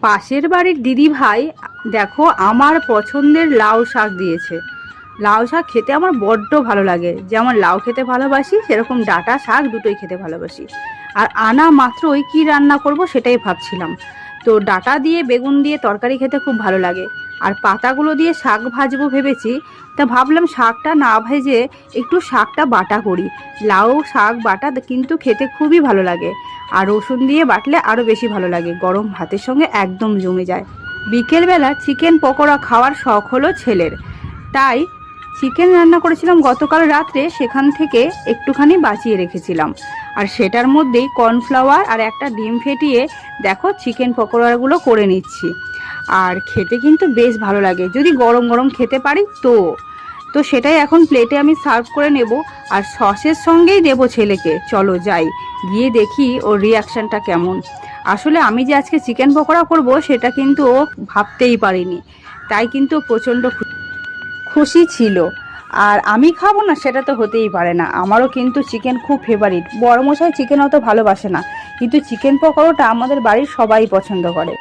পাশের বাড়ির দিদি ভাই দেখো আমার পছন্দের লাউ শাক দিয়েছে। লাউ শাক খেতে আমার বড্ড ভালো লাগে, যেমন লাউ খেতে ভালোবাসি সেরকম ডাঁটা শাক দুটোই খেতে ভালোবাসি। আর আনা মাত্রই কি রান্না করব সেটাই ভাবছিলাম। তো ডাঁটা দিয়ে বেগুন দিয়ে তরকারি খেতে খুব ভালো লাগে, আর পাতাগুলো দিয়ে শাক ভাজবো ভেবেছি। তা ভাবলাম শাকটা না ভেজে একটু শাকটা বাটা করি। লাউ শাক বাটা কিন্তু খেতে খুবই ভালো লাগে, আর রসুন দিয়ে বাটলে আরও বেশি ভালো লাগে, গরম ভাতের সঙ্গে একদম জমে যায়। বিকেলবেলা চিকেন পকোড়া খাওয়ার শখ হলো ছেলের, তাই চিকেন রান্না করেছিলাম গতকাল রাত্রে, সেখান থেকে একটুখানি বাঁচিয়ে রেখেছিলাম। আর সেটার মধ্যেই কর্নফ্লাওয়ার আর একটা ডিম ফেটিয়ে দেখো চিকেন পকোড়াগুলো করে নিচ্ছি। আর খেতে কিন্তু বেশ ভালো লাগে যদি গরম গরম খেতে পারি। তো সেটাই এখন প্লেটে আমি সার্ভ করে নেব, আর সসের সঙ্গেই দেবো ছেলেকে। চলো যাই, গিয়ে দেখি ওর রিয়াকশানটা কেমন। আসলে আমি যে আজকে চিকেন পকোড়া করব সেটা কিন্তু ও ভাবতেই পারিনি, তাই কিন্তু প্রচণ্ড খুশি ছিল। আর আমি খাবো না সেটা তো হতেই পারে না, আমারও কিন্তু চিকেন খুব ফেভারিট। বড়মশাই চিকেন অত ভালোবাসে না, কিন্তু চিকেন পকোড়াটা আমাদের বাড়ির সবাই পছন্দ করে।